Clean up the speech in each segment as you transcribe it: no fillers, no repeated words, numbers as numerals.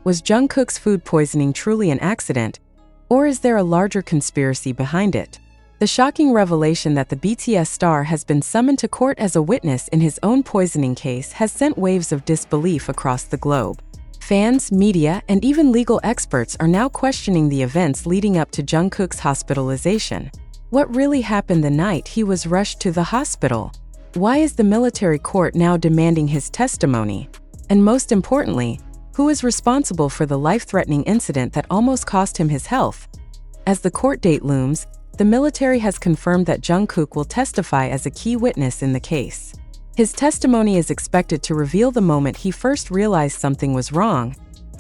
Was Jungkook's food poisoning truly an accident, or is there a larger conspiracy behind it? The shocking revelation that the BTS star has been summoned to court as a witness in his own poisoning case has sent waves of disbelief across the globe. Fans, media, and even legal experts are now questioning the events leading up to Jungkook's hospitalization. What really happened the night he was rushed to the hospital? Why is the military court now demanding his testimony? And most importantly, who is responsible for the life-threatening incident that almost cost him his health? As the court date looms, the military has confirmed that Jungkook will testify as a key witness in the case. His testimony is expected to reveal the moment he first realized something was wrong,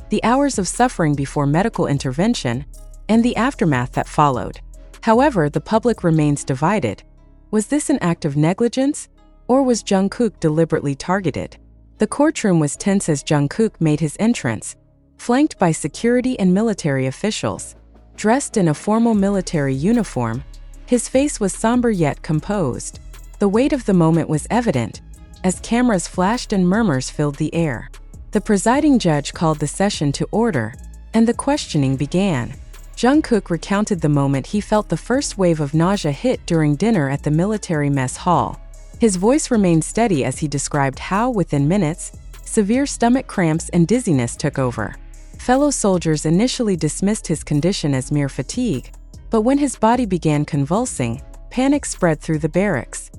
the hours of suffering before medical intervention, and the aftermath that followed. However, the public remains divided. Was this an act of negligence, or was Jungkook deliberately targeted? The courtroom was tense as Jungkook made his entrance, flanked by security and military officials. Dressed in a formal military uniform, his face was somber yet composed. The weight of the moment was evident, as cameras flashed and murmurs filled the air. The presiding judge called the session to order, and the questioning began. Jungkook recounted the moment he felt the first wave of nausea hit during dinner at the military mess hall. His voice remained steady as he described how, within minutes, severe stomach cramps and dizziness took over. Fellow soldiers initially dismissed his condition as mere fatigue, but when his body began convulsing, panic spread through the barracks.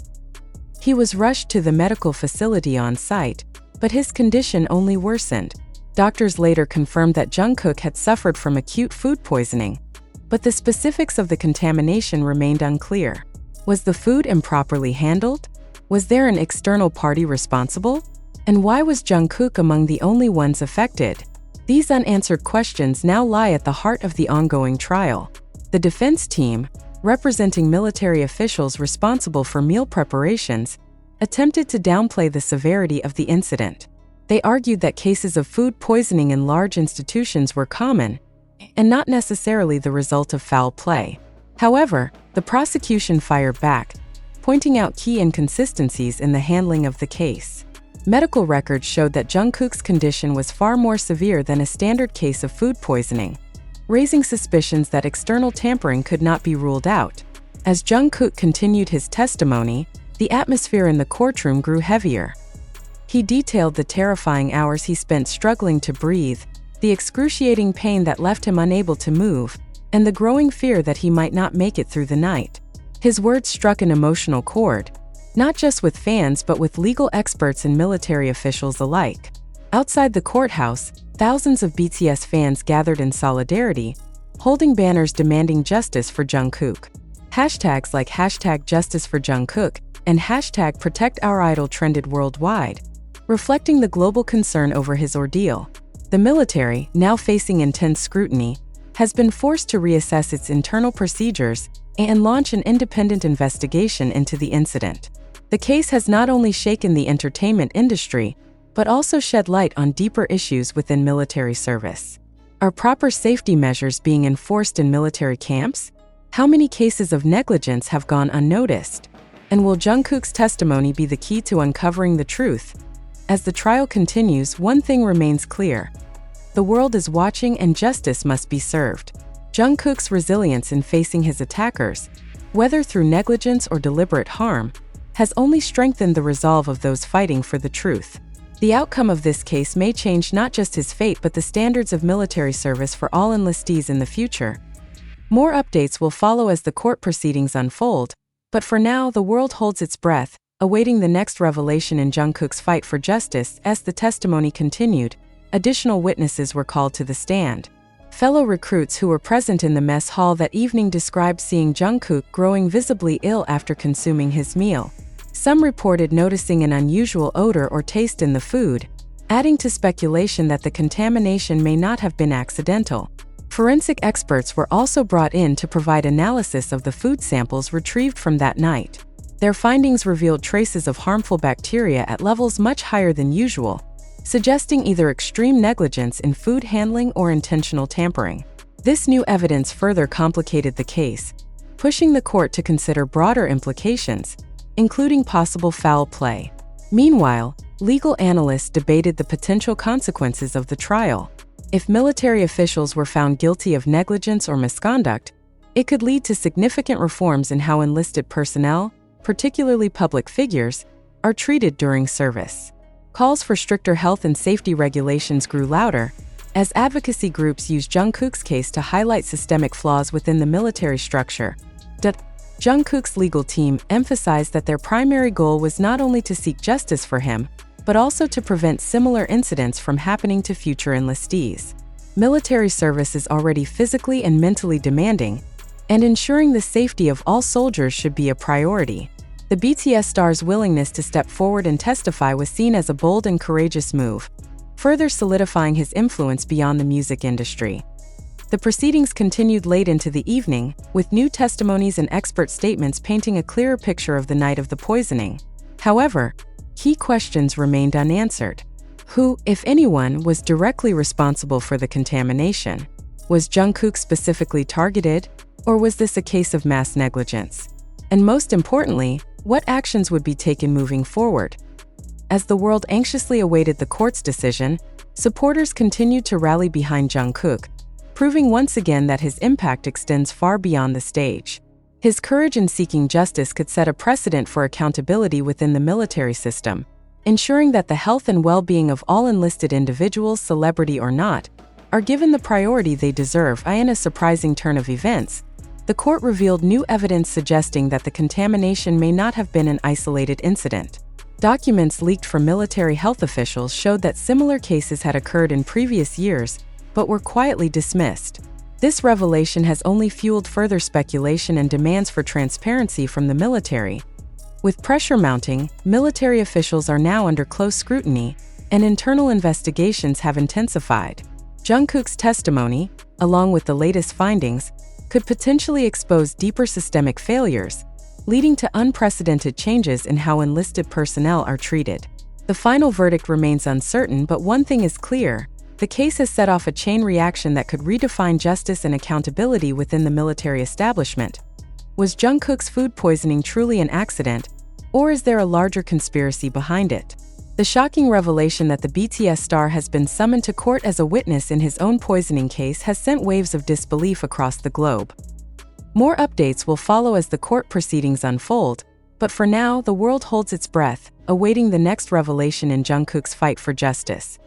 He was rushed to the medical facility on site, but his condition only worsened. Doctors later confirmed that Jungkook had suffered from acute food poisoning, but the specifics of the contamination remained unclear. Was the food improperly handled? Was there an external party responsible? And why was Jungkook among the only ones affected? These unanswered questions now lie at the heart of the ongoing trial. The defense team, representing military officials responsible for meal preparations, attempted to downplay the severity of the incident. They argued that cases of food poisoning in large institutions were common, and not necessarily the result of foul play. However, the prosecution fired back, pointing out key inconsistencies in the handling of the case. Medical records showed that Jungkook's condition was far more severe than a standard case of food poisoning, raising suspicions that external tampering could not be ruled out. As Jungkook continued his testimony, the atmosphere in the courtroom grew heavier. He detailed the terrifying hours he spent struggling to breathe, the excruciating pain that left him unable to move, and the growing fear that he might not make it through the night. His words struck an emotional chord, not just with fans but with legal experts and military officials alike. Outside the courthouse, thousands of BTS fans gathered in solidarity, holding banners demanding justice for Jungkook. Hashtags like #JusticeForJungkook and #ProtectOurIdol trended worldwide, reflecting the global concern over his ordeal. The military, now facing intense scrutiny, has been forced to reassess its internal procedures and launch an independent investigation into the incident. The case has not only shaken the entertainment industry, but also shed light on deeper issues within military service. Are proper safety measures being enforced in military camps? How many cases of negligence have gone unnoticed? And will Jungkook's testimony be the key to uncovering the truth? As the trial continues, one thing remains clear. The world is watching and justice must be served. Jungkook's resilience in facing his attackers, whether through negligence or deliberate harm, has only strengthened the resolve of those fighting for the truth. The outcome of this case may change not just his fate but the standards of military service for all enlistees in the future. More updates will follow as the court proceedings unfold, but for now the world holds its breath, awaiting the next revelation in Jungkook's fight for justice. As the testimony continued, additional witnesses were called to the stand. Fellow recruits who were present in the mess hall that evening described seeing Jungkook growing visibly ill after consuming his meal. Some reported noticing an unusual odor or taste in the food, adding to speculation that the contamination may not have been accidental. Forensic experts were also brought in to provide analysis of the food samples retrieved from that night. Their findings revealed traces of harmful bacteria at levels much higher than usual, suggesting either extreme negligence in food handling or intentional tampering. This new evidence further complicated the case, pushing the court to consider broader implications, including possible foul play. Meanwhile, legal analysts debated the potential consequences of the trial. If military officials were found guilty of negligence or misconduct, it could lead to significant reforms in how enlisted personnel, particularly public figures, are treated during service. Calls for stricter health and safety regulations grew louder as advocacy groups used Jungkook's case to highlight systemic flaws within the military structure. Jungkook's legal team emphasized that their primary goal was not only to seek justice for him, but also to prevent similar incidents from happening to future enlistees. Military service is already physically and mentally demanding, and ensuring the safety of all soldiers should be a priority. The BTS star's willingness to step forward and testify was seen as a bold and courageous move, further solidifying his influence beyond the music industry. The proceedings continued late into the evening, with new testimonies and expert statements painting a clearer picture of the night of the poisoning. However, key questions remained unanswered. Who, if anyone, was directly responsible for the contamination? Was Jungkook specifically targeted, or was this a case of mass negligence? And most importantly, what actions would be taken moving forward? As the world anxiously awaited the court's decision, supporters continued to rally behind Jungkook, proving once again that his impact extends far beyond the stage. His courage in seeking justice could set a precedent for accountability within the military system, ensuring that the health and well-being of all enlisted individuals, celebrity or not, are given the priority they deserve. In a surprising turn of events, the court revealed new evidence suggesting that the contamination may not have been an isolated incident. Documents leaked from military health officials showed that similar cases had occurred in previous years, but were quietly dismissed. This revelation has only fueled further speculation and demands for transparency from the military. With pressure mounting, military officials are now under close scrutiny, and internal investigations have intensified. Jungkook's testimony, along with the latest findings, could potentially expose deeper systemic failures, leading to unprecedented changes in how enlisted personnel are treated. The final verdict remains uncertain, but one thing is clear: the case has set off a chain reaction that could redefine justice and accountability within the military establishment. Was Jungkook's food poisoning truly an accident, or is there a larger conspiracy behind it? The shocking revelation that the BTS star has been summoned to court as a witness in his own poisoning case has sent waves of disbelief across the globe. More updates will follow as the court proceedings unfold, but for now, the world holds its breath, awaiting the next revelation in Jungkook's fight for justice.